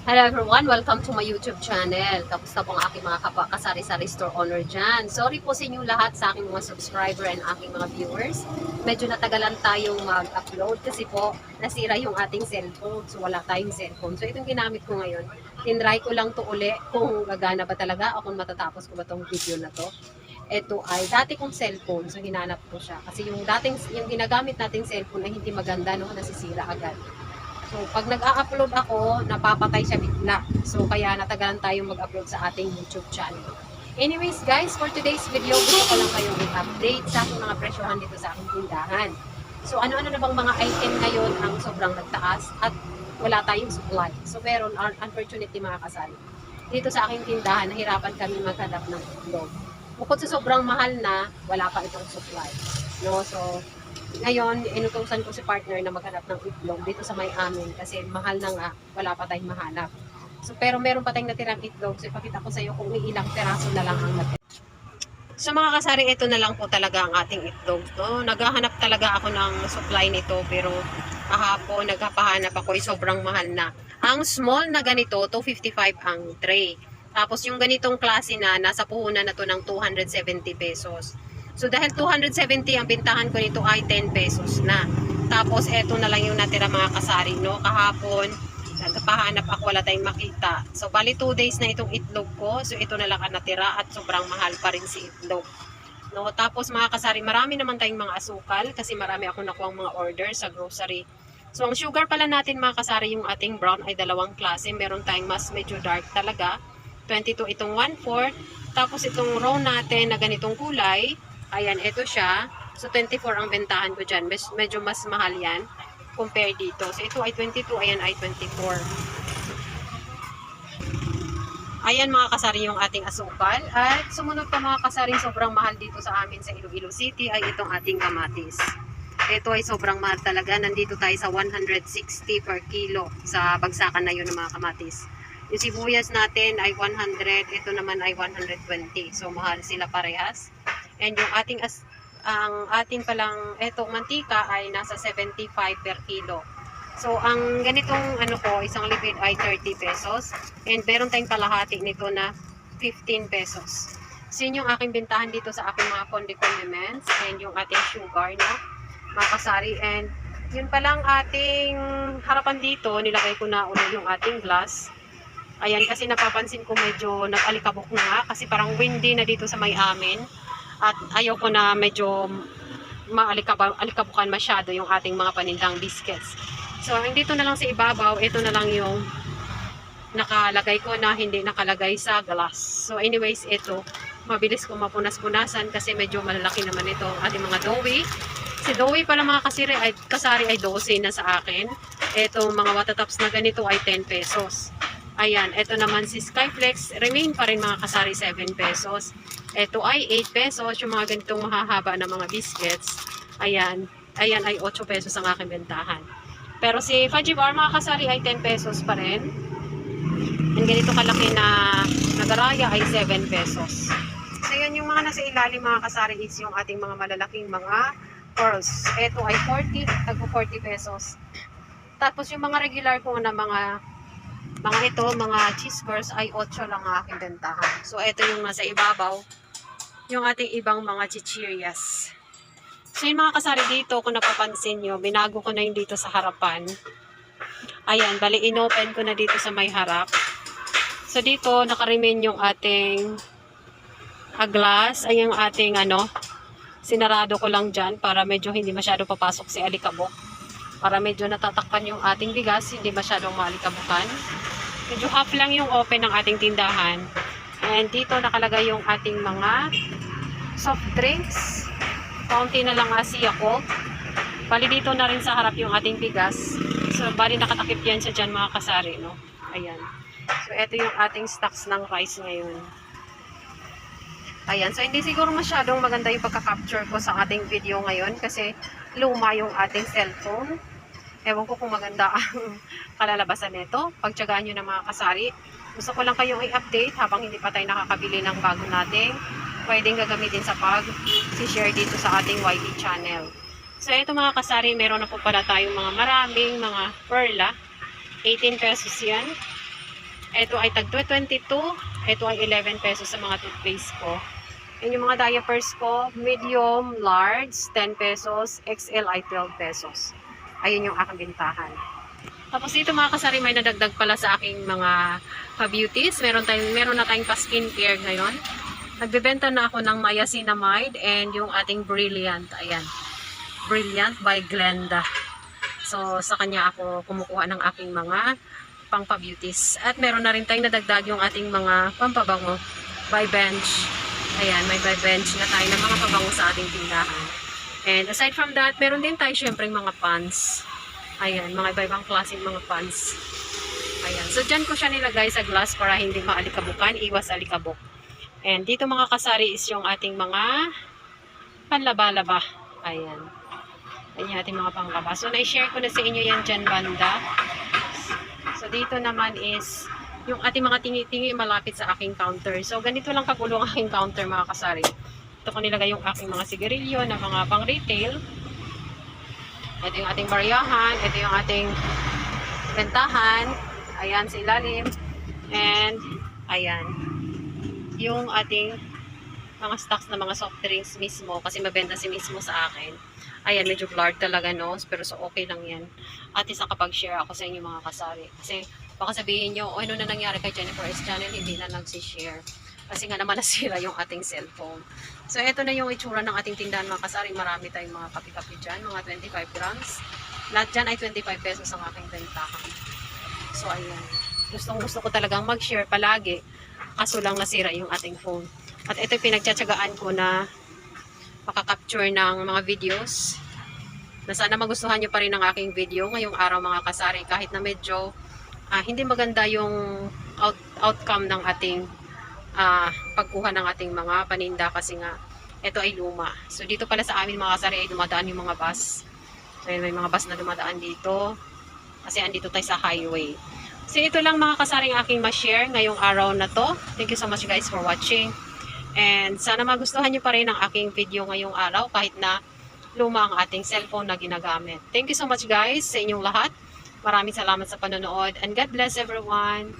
Hello everyone! Welcome to my YouTube channel. Kamusta po ang aking mga kasari-sari store owner dyan? Sorry po sa inyo lahat sa aking mga subscriber and aking mga viewers. Medyo natagalan tayong mag-upload kasi po nasira yung ating cellphone. So wala tayong cellphone. So itong ginamit ko ngayon, tinry ko lang to uli kung gagana ba talaga o kung matatapos ko ba tong video na to. Ito ay dati kong cellphone. So hinanap ko siya. Kasi yung ginagamit nating cellphone ay hindi maganda, no? Nasisira agad. So, pag nag-a-upload ako, napapatay siya bigla. So, kaya natagalan tayong mag-upload sa ating YouTube channel. Anyways, guys, for today's video, gusto ko lang kayong i-update sa aking mga presyohan dito sa aking tindahan. So, ano-ano na bang mga item ngayon ang sobrang nagtaas at wala tayong supply. So, meron, unfortunately mga kasali. Dito sa aking tindahan, nahirapan kami maghanap ng itlog. Bukod sa sobrang mahal na, wala pa itong supply. No? So, ngayon, inutusan ko si partner na maghanap ng itlog dito sa may amin kasi mahal na nga, wala pa tayong mahanap. So, pero meron pa tayong natirang itlog. So, ipakita ko sa iyo kung ilang peraso na lang ang natira. So, mga kasari, ito na lang po talaga ang ating itlog. No? Naghahanap talaga ako ng supply nito pero kahapon nagpapahanap ako sobrang mahal na. Ang small na ganito, 255 ang tray. Tapos yung ganitong klase na, nasa puhunan na to ng 270 pesos. So dahil 270 ang bintahan ko nito ay 10 pesos na. Tapos eto na lang yung natira mga kasari, no? Kahapon, nagpahanap ako, wala tayong makita. So bali 2 days na itong itlog ko. So ito na lang ang natira at sobrang mahal pa rin si itlog. No, tapos mga kasari, marami naman tayong mga asukal kasi marami akong nakuhang mga order sa grocery. So ang sugar pala natin mga kasari, yung ating brown ay dalawang klase. Meron tayong mas medyo dark talaga. 22 itong 1/4. Tapos itong raw natin na ganitong kulay, ayan, ito siya. So, 24 ang bentahan ko dyan. Medyo mas mahal yan compare dito. So, ito ay 22, ayan ay 24. Ayan mga kasari yung ating asukal. At sumunod pa mga kasari, sobrang mahal dito sa amin sa Iloilo City ay itong ating kamatis. Ito ay sobrang mahal talaga. Nandito tayo sa 160 per kilo sa bagsakan na yun ng mga kamatis. Yung sibuyas natin ay 100, ito naman ay 120. So mahal sila parehas. And yung ang ating palang etong mantika ay nasa 75 per kilo. So ang ganitong ano ko, isang lipid ay 30 pesos. And meron tayong kalahati nito na 15 pesos. So yun yung aking bintahan dito sa aking mga condiments and yung ating sugar, no? Mga kasari. And yun palang ating harapan dito, nilagay ko na ulit yung ating glass. Ayan, kasi napapansin ko medyo nag-alikabok na kasi parang windy na dito sa may amin. At ayaw ko na medyo maalikabukan masyado yung ating mga panindang biscuits. So, dito na lang sa ibabaw, ito na lang yung nakalagay ko na hindi nakalagay sa glass. So, anyways, ito, mabilis ko mapunas-punasan kasi medyo malalaki naman ito ating mga doughy. Si doughy pala mga kasari ay 12 na sa akin. Ito, mga watatops na ganito ay 10 pesos. Ayan, ito naman si Skyflex, remain pa rin mga kasari 7 pesos. Ito ay 8 pesos, yung mga ganitong mahahaba na mga biscuits. Ayan, ayan ay 8 pesos ang aking bentahan. Pero si Fudgy Bar mga kasari ay 10 pesos pa rin. And ganito kalaki na nagaraya ay 7 pesos. So yan yung mga nasa ilalim mga kasari is yung ating mga malalaking mga pearls. Ito ay 40, tagpo 40 pesos. Tapos yung mga regular ko na mga cheese curls ay 8 lang ang aking bentahan. So, ito yung nasa ibabaw. Yung ating ibang mga chichirias. So, yung mga kasari dito, kung napapansin nyo, binago ko na yung dito sa harapan. Ayan, bali inopen ko na dito sa may harap. So, dito, nakaremain yung ating glass. Ay, yung ating, sinarado ko lang dyan para medyo hindi masyado papasok si alikabok. Para medyo natatakpan yung ating bigas, hindi masyadong maalikabukan. Medyo half lang yung open ng ating tindahan. And dito nakalagay yung ating mga soft drinks. Kaunti na lang Asia Cold. Bali dito na rin sa harap yung ating bigas. So bali nakatakip yan siya dyan mga kasari, no? Ayan. So ito yung ating stocks ng rice ngayon. Ayan. So hindi siguro masyadong maganda yung pagka-capture ko sa ating video ngayon kasi luma yung ating cellphone. Ewan ko kung maganda ang kalalabasan nito. Pagtyagaan nyo ng mga kasari. Gusto ko lang kayong i-update habang hindi pa tayo nakakabili ng bago nating pwedeng gagamitin sa pag-share dito sa ating YT channel. So ito mga kasari, meron na po pala tayong mga maraming mga perla. 18 pesos yan. Ito ay tag 22. Ito ay 11 pesos sa mga toothpaste ko. And yung mga diapers ko, medium, large, 10 pesos, XL ay 12 pesos. Ayun yung aking bintahan. Tapos dito mga kasari, may nadagdag pala sa aking mga pa-beauties. Meron na tayong pa-skincare ngayon. Nagbebenta na ako ng Niacinamide and yung ating Brilliant. Ayan. Brilliant by Glenda. So, sa kanya ako kumukuha ng aking mga pang-pa-beauties. At meron na rin tayong nadagdag yung ating mga pampabango by Bench. Ayan, may by Bench na tayo ng mga pabango sa ating tindahan. And aside from that, meron din tayo syempre mga pants. Ayan, mga iba-ibang klaseng mga pants. Ayan, so dyan ko siya nilagay sa glass para hindi maalikabukan, iwas alikabok. And dito mga kasari is yung ating mga panlaba-laba. Ayan. Ayan yung ating mga panglaba. So na-share ko na sa inyo yan dyan banda. So dito naman is yung ating mga tingi-tingi malapit sa aking counter. So ganito lang kagulo ang aking counter mga kasari. Ito ko nilagay yung aking mga sigarilyo na mga pang-retail. Ito yung ating bariyahan. Ito yung ating bentahan. Ayan sa ilalim. And ayan. Yung ating mga stocks na mga soft drinks mismo. Kasi mabenta si mismo sa akin. Ayan, medyo blurred talaga no. Pero so okay lang yan. At isa kapag share ako sa inyo mga kasari. Kasi baka sabihin nyo, ano na nangyari kay Jennifer S. Channel, hindi na nagsishare. Kasi nga naman nasira yung ating cellphone. So, ito na yung itsura ng ating tindahan mga kasari. Marami tayong mga kapi-kapi dyan, mga 25 grams. Lahat dyan ay 25 pesos ang aking bentahan. So, ayan. Gustong-gusto ko talagang mag-share palagi. Kaso lang nasira yung ating phone. At ito pinagtsatsagaan ko na makakapture ng mga videos. Na sana magustuhan nyo pa rin ang aking video ngayong araw mga kasari. Kahit na medyo hindi maganda yung outcome ng ating pagkuha ng ating mga paninda kasi nga ito ay luma. So dito pala sa amin mga kasari ay dumadaan yung mga bus. So may mga bus na dumadaan dito kasi andito tayo sa highway. So ito lang mga kasari ang aking ma-share ngayong araw na to. Thank you so much guys for watching. And sana magustuhan nyo pa rin ang aking video ngayong araw kahit na luma ang ating cellphone na ginagamit. Thank you so much guys sa inyong lahat. Maraming salamat sa panonood and God bless everyone.